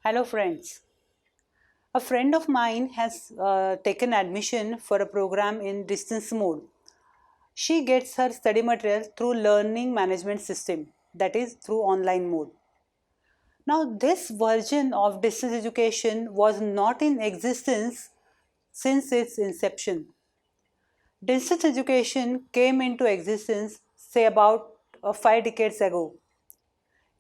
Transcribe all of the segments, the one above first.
Hello friends. A friend of mine has taken admission for a program in distance mode. She gets her study material through learning management system, that is through online mode. Now this version of distance education was not in existence since its inception. Distance education came into existence say about 5 decades ago.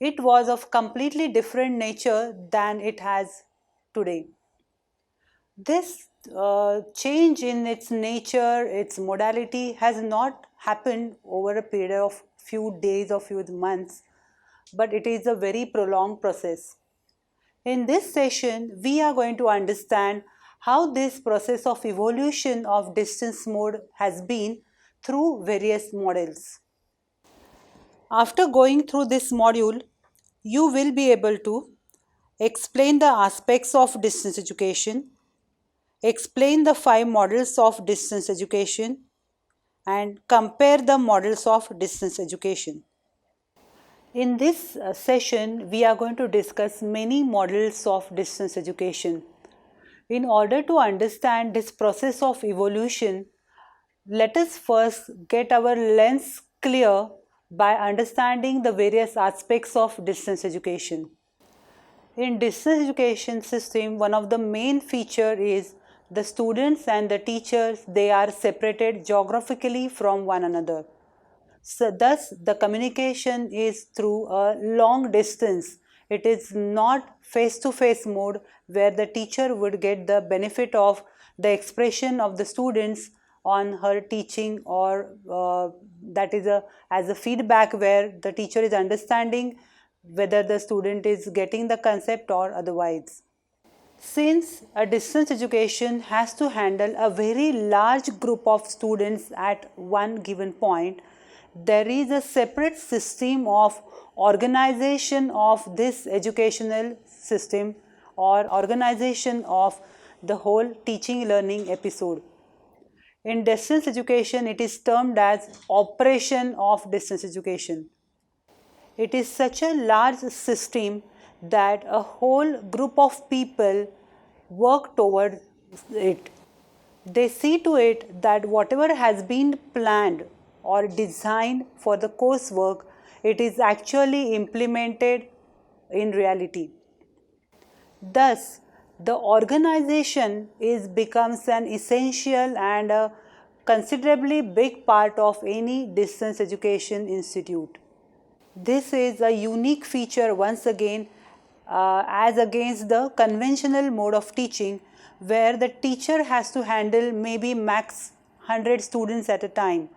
It was of completely different nature than it has today. This change in its nature, its modality has not happened over a period of few days or few months, but it is a very prolonged process. In this session, we are going to understand how this process of evolution of distance mode has been through various models. After going through this module, you will be able to explain the aspects of distance education, explain the 5 models of distance education, and compare the models of distance education. In this session, we are going to discuss many models of distance education. In order to understand this process of evolution, let us first get our lens clear by understanding the various aspects of distance education. In distance education system, one of the main feature is the students and the teachers, they are separated geographically from one another. So thus the communication is through a long distance. It is not face-to-face mode where the teacher would get the benefit of the expression of the students on her teaching, or that is as a feedback where the teacher is understanding whether the student is getting the concept or otherwise. Since a distance education has to handle a very large group of students at one given point, there is a separate system of organization of this educational system or organization of the whole teaching learning episode. In distance education, it is termed as operation of distance education. It is such a large system that a whole group of people work toward it. They see to it that whatever has been planned or designed for the coursework, it is actually implemented in reality. Thus, the organization becomes an essential and a considerably big part of any distance education institute. This is a unique feature once again as against the conventional mode of teaching, where the teacher has to handle maybe max 100 students at a time.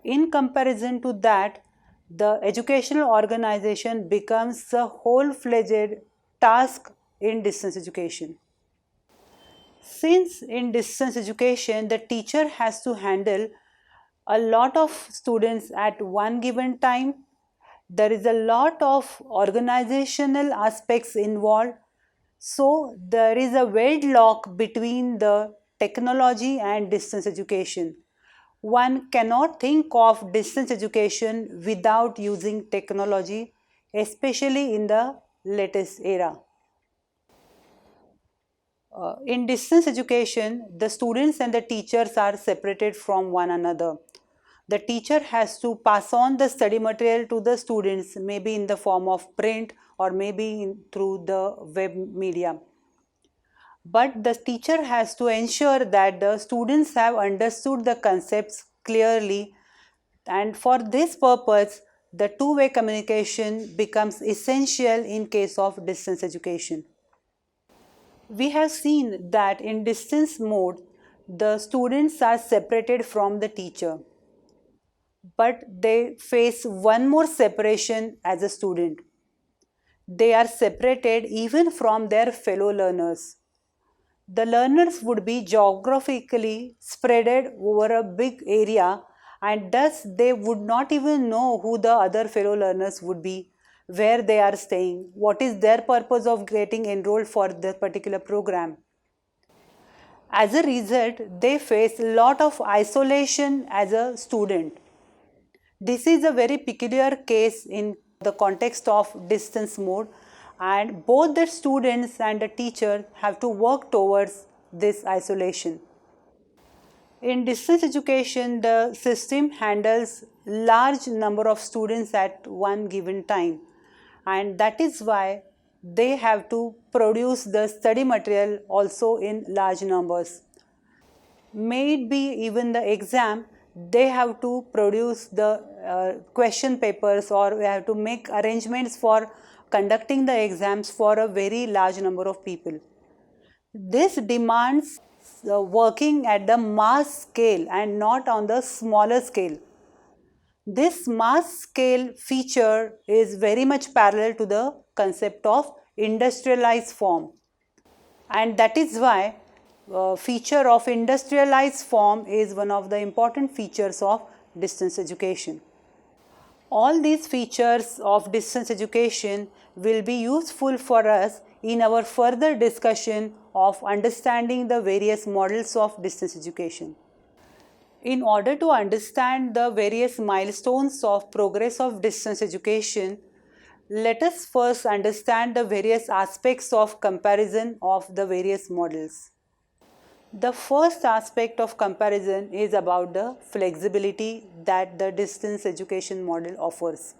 In comparison to that, the educational organization becomes a whole-fledged task in distance education. Since in distance education, the teacher has to handle a lot of students at one given time, there is a lot of organizational aspects involved. So there is a wedlock between the technology and distance education. One cannot think of distance education without using technology, especially in the latest era. In distance education, the students and the teachers are separated from one another. The teacher has to pass on the study material to the students, maybe in the form of print or maybe through the web media. But the teacher has to ensure that the students have understood the concepts clearly, and for this purpose, the two-way communication becomes essential in case of distance education. We have seen that in distance mode, the students are separated from the teacher, but they face one more separation as a student. They are separated even from their fellow learners. The learners would be geographically spreaded over a big area, and thus they would not even know who the other fellow learners would be, where they are staying, what is their purpose of getting enrolled for the particular program. As a result, they face a lot of isolation as a student. This is a very peculiar case in the context of distance mode. and both the students and the teacher have to work towards this isolation. In distance education, the system handles large number of students at one given time, and that is why they have to produce the study material also in large numbers. May it be even the exam, they have to produce the question papers, or we have to make arrangements for conducting the exams for a very large number of people. This demands working at the mass scale and not on the smaller scale. This mass scale feature is very much parallel to the concept of industrialized form, and that is why feature of industrialized form is one of the important features of distance education. All these features of distance education will be useful for us in our further discussion of understanding the various models of distance education. In order to understand the various milestones of progress of distance education, let us first understand the various aspects of comparison of the various models. The first aspect of comparison is about the flexibility that the distance education model offers.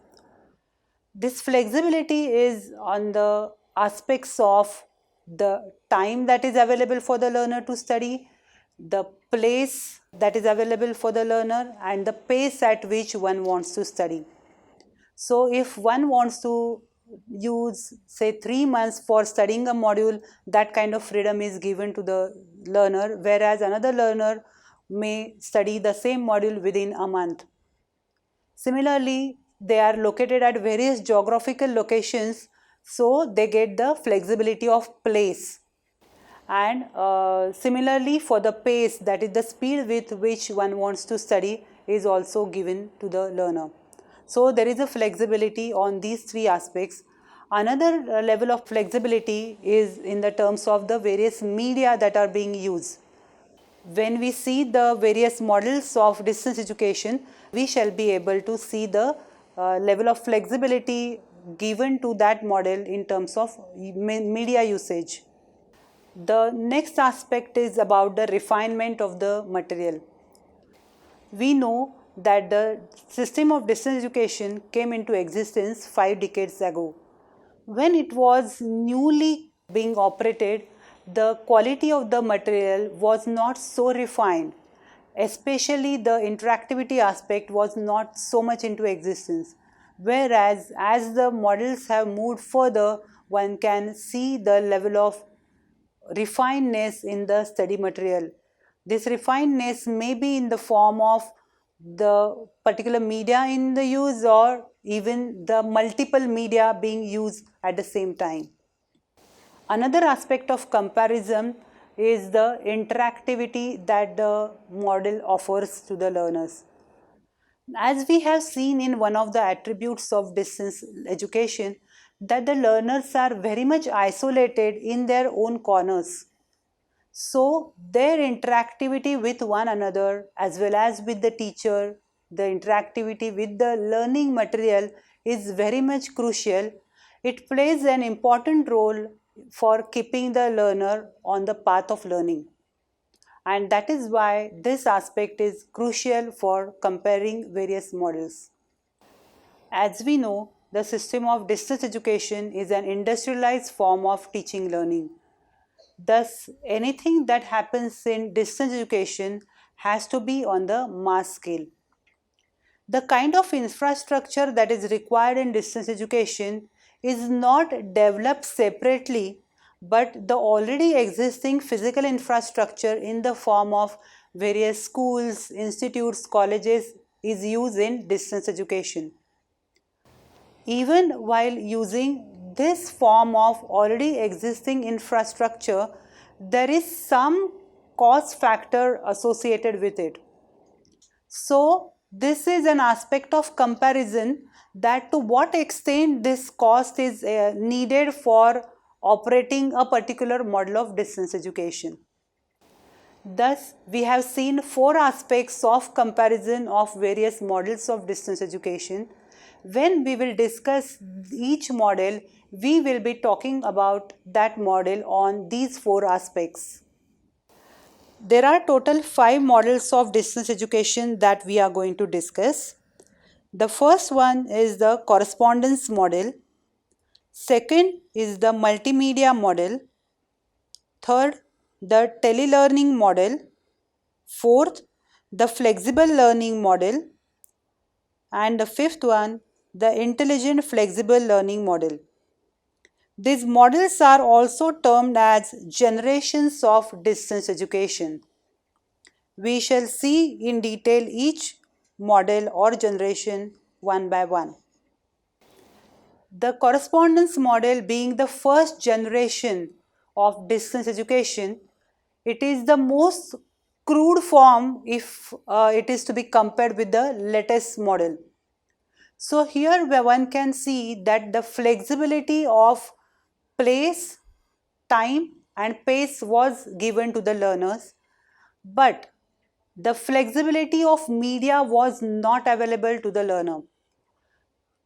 This flexibility is on the aspects of the time that is available for the learner to study, the place that is available for the learner, and the pace at which one wants to study. So if one wants to use say 3 months for studying a module, that kind of freedom is given to the learner, whereas another learner may study the same module within a month. Similarly, they are located at various geographical locations, so they get the flexibility of place. And similarly, for the pace, that is the speed with which one wants to study, is also given to the learner. So there is a flexibility on these three aspects. Another level of flexibility is in the terms of the various media that are being used. When we see the various models of distance education, we shall be able to see the level of flexibility given to that model in terms of media usage. The next aspect is about the refinement of the material. We know that the system of distance education came into existence 5 decades ago. When it was newly being operated, the quality of the material was not so refined, especially the interactivity aspect was not so much into existence. Whereas as the models have moved further, one can see the level of refinedness in the study material. This refinedness may be in the form of the particular media in the use, or even the multiple media being used at the same time. Another aspect of comparison is the interactivity that the model offers to the learners. As we have seen in one of the attributes of distance education, that the learners are very much isolated in their own corners. So their interactivity with one another, as well as with the teacher, the interactivity with the learning material is very much crucial. It plays an important role for keeping the learner on the path of learning. And that is why this aspect is crucial for comparing various models. As we know, the system of distance education is an industrialized form of teaching learning. Thus, anything that happens in distance education has to be on the mass scale. The kind of infrastructure that is required in distance education is not developed separately, but the already existing physical infrastructure in the form of various schools, institutes, colleges is used in distance education. Even while using this form of already existing infrastructure, there is some cost factor associated with it. So, this is an aspect of comparison, that to what extent this cost is needed for operating a particular model of distance education. Thus, we have seen 4 aspects of comparison of various models of distance education. When we will discuss each model, we will be talking about that model on these 4 aspects. There are total 5 models of distance education that we are going to discuss. The first one is the correspondence model. Second is the multimedia model. Third, the telelearning model. Fourth, the flexible learning model. And the fifth one, the intelligent flexible learning model. These models are also termed as generations of distance education. We shall see in detail each model or generation one by one. The correspondence model being the first generation of distance education, it is the most crude form if it is to be compared with the latest model. So here where one can see that the flexibility of place, time and pace was given to the learners, but the flexibility of media was not available to the learner.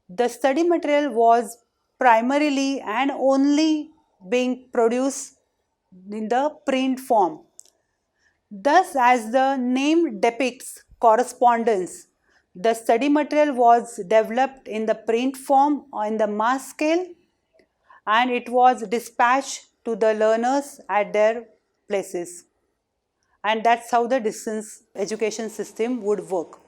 The study material was primarily and only being produced in the print form. Thus, as the name depicts, correspondence, the study material was developed in the print form on the mass scale, and it was dispatched to the learners at their places. And that's how the distance education system would work.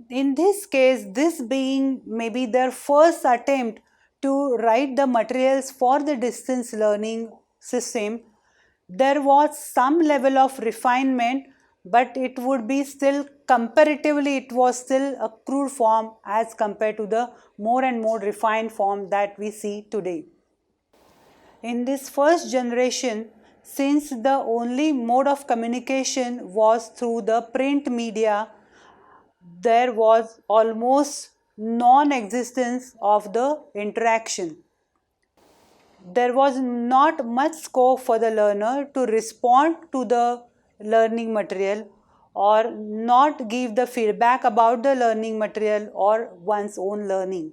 In this case, this being maybe their first attempt to write the materials for the distance learning system, there was some level of refinement, but it would be still comparatively, it was still a crude form as compared to the more and more refined form that we see today. In this first generation, since the only mode of communication was through the print media, there was almost non-existence of the interaction. There was not much scope for the learner to respond to the learning material or not give the feedback about the learning material or one's own learning.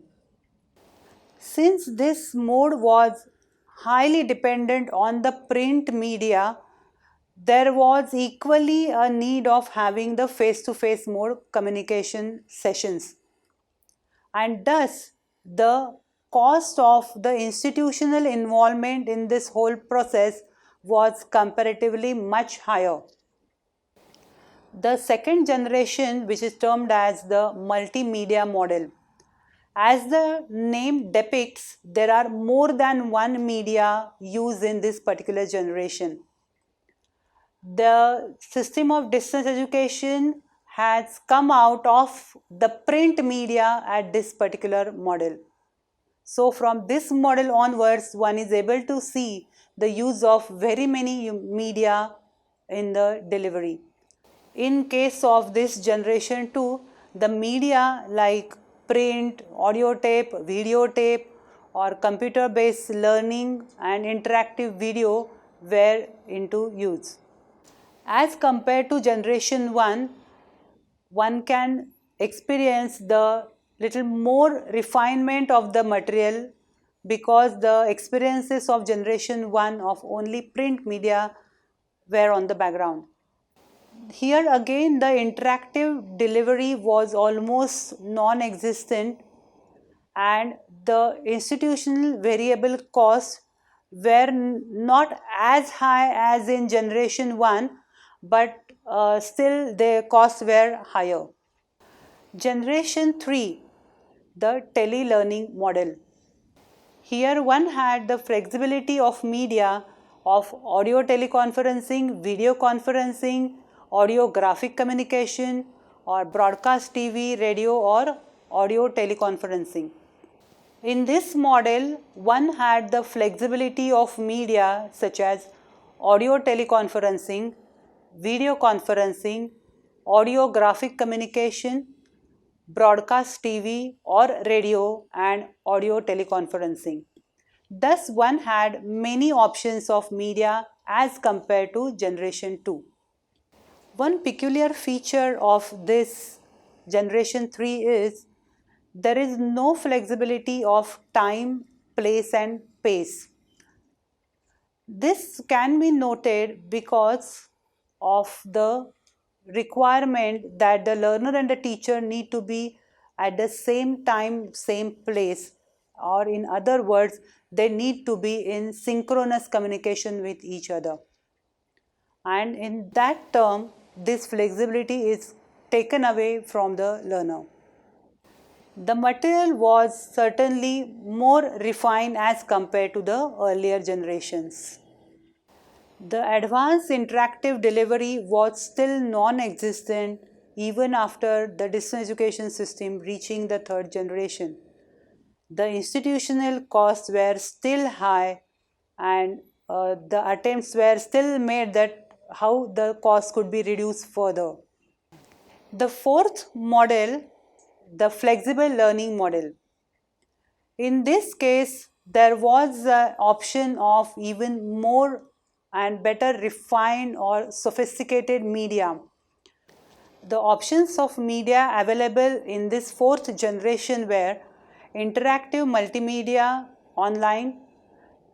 Since this mode was highly dependent on the print media, there was equally a need of having the face-to-face mode communication sessions. And thus, the cost of the institutional involvement in this whole process was comparatively much higher. The second generation, which is termed as the multimedia model. As the name depicts, there are more than one media used in this particular generation. The system of distance education has come out of the print media at this particular model. So from this model onwards, one is able to see the use of very many media in the delivery. In case of this generation 2, the media like print, audio tape, video tape or computer based learning and interactive video were into use. As compared to generation 1, one can experience the little more refinement of the material because the experiences of generation 1 of only print media were on the background. Here again the interactive delivery was almost non-existent and the institutional variable costs were not as high as in generation 1, but still the costs were higher. Generation 3, the telelearning model. Here one had the flexibility of media of audio teleconferencing, video conferencing, audio graphic communication or broadcast TV, radio or audio teleconferencing. In this model, one had the flexibility of media such as audio teleconferencing, video conferencing, audio graphic communication, broadcast TV or radio and audio teleconferencing. Thus, one had many options of media as compared to generation 2. One peculiar feature of this generation 3 is There is no flexibility of time, place, and pace. This can be noted because of the requirement that the learner and the teacher need to be at the same time, same place, or in other words, they need to be in synchronous communication with each other. And in that term, this flexibility is taken away from the learner. The material was certainly more refined as compared to the earlier generations. The advanced interactive delivery was still non-existent even after the distance education system reaching the third generation. The institutional costs were still high, and the attempts were still made that how the cost could be reduced further. The fourth model, the flexible learning model. In this case, there was an option of even more and better refined or sophisticated media. The options of media available in this fourth generation were interactive multimedia online,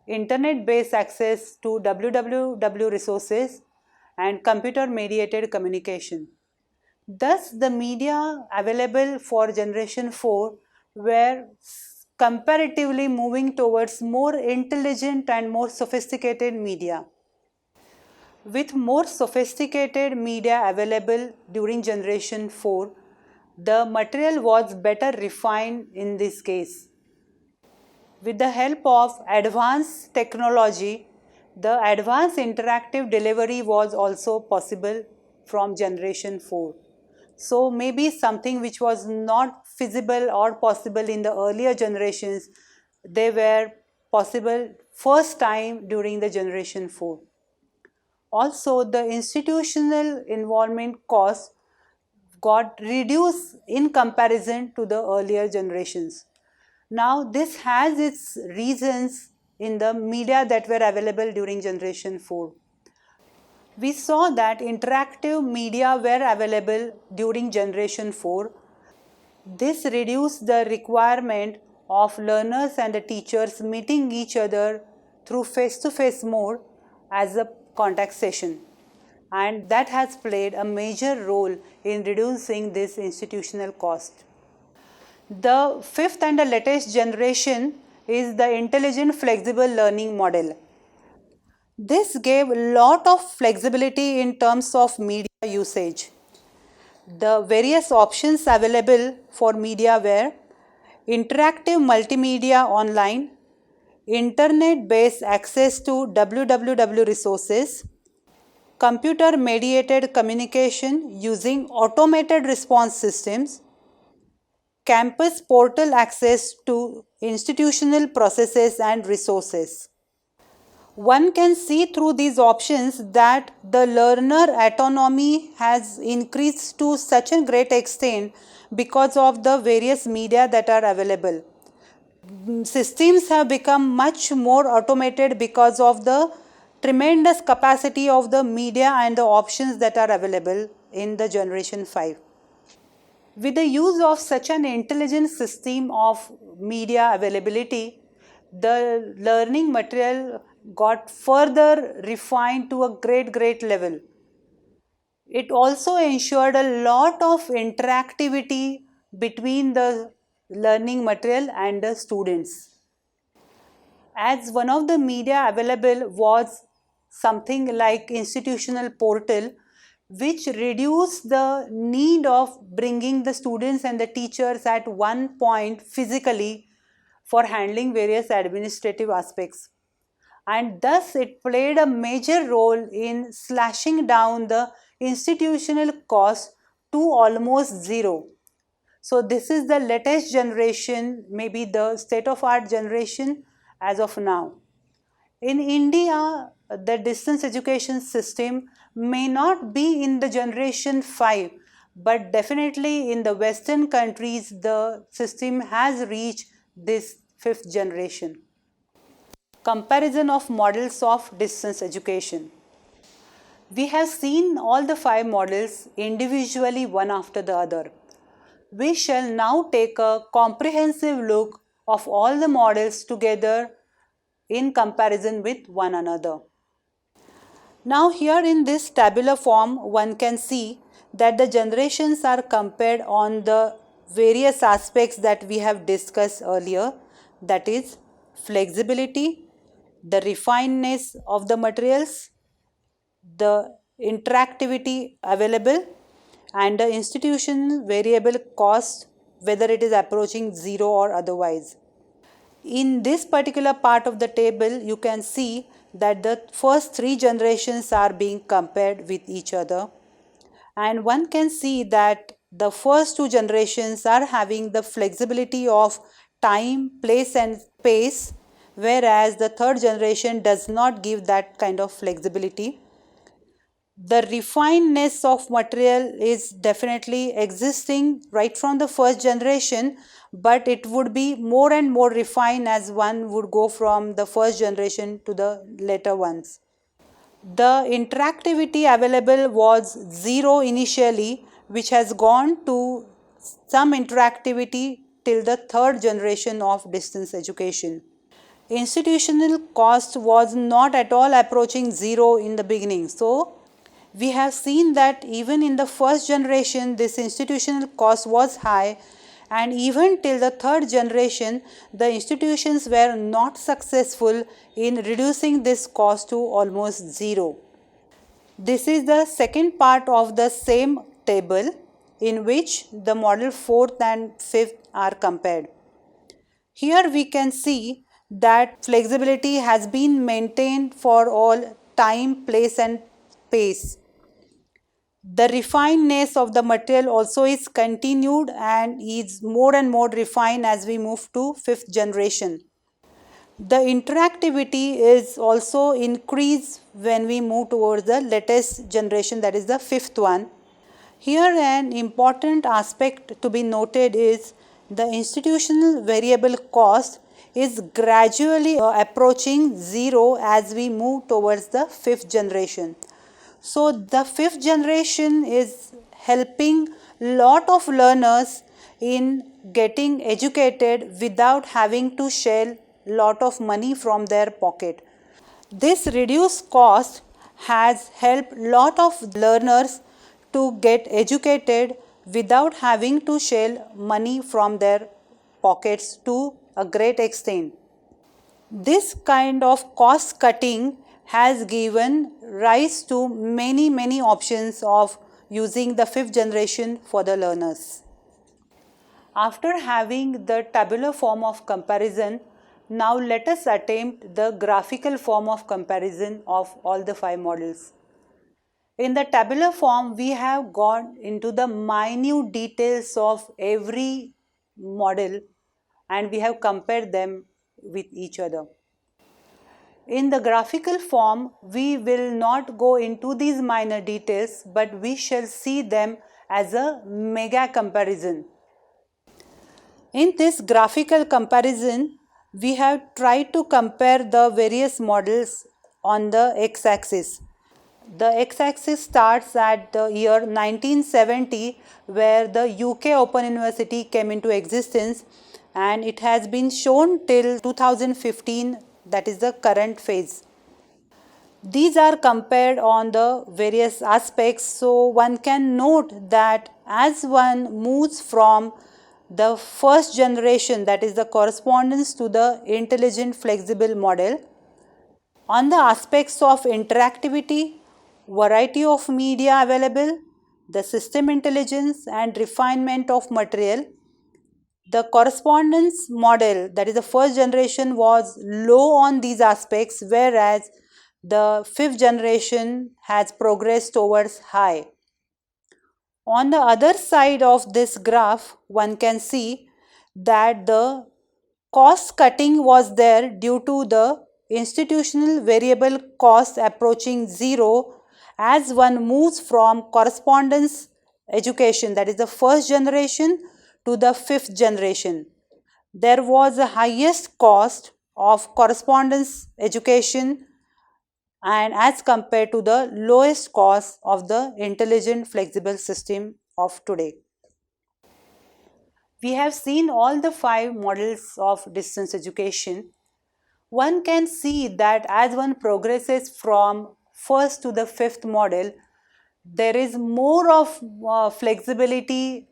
internet-based access to www resources, and computer-mediated communication. Thus, the media available for generation 4 were comparatively moving towards more intelligent and more sophisticated media. With more sophisticated media available during generation 4, the material was better refined in this case. With the help of advanced technology, the advanced interactive delivery was also possible from generation 4. So maybe something which was not feasible or possible in the earlier generations, they were possible first time during the generation 4. Also, the institutional involvement cost got reduced in comparison to the earlier generations. Now, this has its reasons in the media that were available during generation 4. We saw that interactive media were available during generation 4. This reduced the requirement of learners and the teachers meeting each other through face-to-face mode as a contact session, and that has played a major role in reducing this institutional cost. The fifth and the latest generation is the intelligent flexible learning model. This gave a lot of flexibility in terms of media usage. The various options available for media were interactive multimedia online, internet-based access to www resources, computer-mediated communication using automated response systems, campus portal access to institutional processes and resources. One can see through these options that the learner autonomy has increased to such a great extent because of the various media that are available. Systems have become much more automated because of the tremendous capacity of the media and the options that are available in the generation 5. With the use of such an intelligent system of media availability, the learning material got further refined to a great level. It also ensured a lot of interactivity between the learning material and the students. As one of the media available was something like institutional portal, which reduced the need of bringing the students and the teachers at one point physically for handling various administrative aspects. And thus it played a major role in slashing down the institutional cost to almost zero. So this is the latest generation, maybe the state-of-art generation as of now. In India, the distance education system may not be in the generation 5, but definitely in the Western countries, the system has reached this 5th generation. Comparison of models of distance education. We have seen all the 5 models individually one after the other. We shall now take a comprehensive look of all the models together in comparison with one another. Now here in this tabular form, one can see that the generations are compared on the various aspects that we have discussed earlier, that is flexibility, the refinedness of the materials, the interactivity available, and the institutional variable cost, whether it is approaching zero or otherwise. In this particular part of the table, you can see that the first three generations are being compared with each other, and one can see that the first two generations are having the flexibility of time, place and space, whereas the third generation does not give that kind of flexibility. The refinedness of material is definitely existing right from the first generation, but it would be more and more refined as one would go from the first generation to the later ones. The interactivity available was zero initially, which has gone to some interactivity till the third generation of distance education. Institutional cost was not at all approaching zero in the beginning. So, we have seen that even in the first generation, this institutional cost was high, and even till the third generation, the institutions were not successful in reducing this cost to almost zero. This is the second part of the same table in which the model 4th and 5th are compared. Here we can see that flexibility has been maintained for all time, place and space. The refinedness of the material also is continued and is more and more refined as we move to 5th generation. The interactivity is also increased when we move towards the latest generation, that is the 5th one. Here an important aspect to be noted is the institutional variable cost is gradually approaching zero as we move towards the 5th generation. So the 5th generation is helping lot of learners in getting educated without having to shell lot of money from their pocket. This reduced cost has helped lot of learners to get educated without having to shell money from their pockets to a great extent. This kind of cost cutting has given rise to many options of using the 5th generation for the learners. After having the tabular form of comparison, now let us attempt the graphical form of comparison of all the 5 models. In the tabular form, we have gone into the minute details of every model and we have compared them with each other. In the graphical form, we will not go into these minor details, but we shall see them as a mega comparison. In this graphical comparison, we have tried to compare the various models on the x-axis. The x-axis starts at the year 1970, where the UK Open University came into existence, and it has been shown till 2015, that is the current phase. These are compared on the various aspects, so one can note that as one moves from the first generation, that is the correspondence to the intelligent flexible model, on the aspects of interactivity, variety of media available, the system intelligence and refinement of material, the correspondence model, that is the first generation, was low on these aspects, whereas the 5th generation has progressed towards high. On the other side of this graph, one can see that the cost cutting was there due to the institutional variable cost approaching zero as one moves from correspondence education, that is the first generation, to the 5th generation. There was a highest cost of correspondence education and as compared to the lowest cost of the intelligent flexible system of today. We have seen all the 5 models of distance education. One can see that as one progresses from first to the 5th model, there is more of flexibility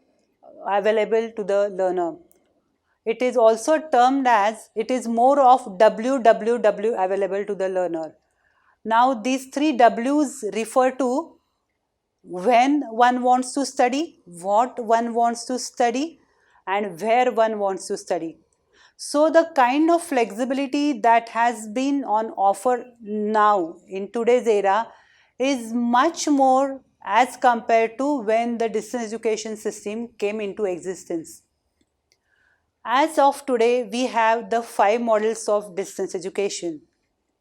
available to the learner. It is also termed as it is more of WWW available to the learner. Now these 3 W's refer to when one wants to study, what one wants to study, and where one wants to study. So the kind of flexibility that has been on offer now in today's era is much more as compared to when the distance education system came into existence. As of today, we have the 5 models of distance education.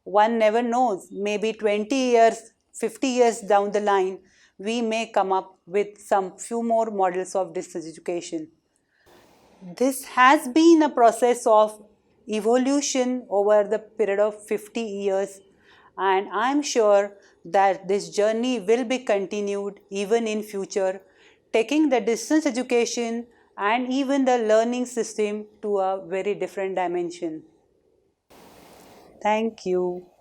One never knows, maybe 20 years, 50 years down the line, we may come up with some few more models of distance education. This has been a process of evolution over the period of 50 years, and I'm sure that this journey will be continued even in future, taking the distance education and even the learning system to a very different dimension. Thank you.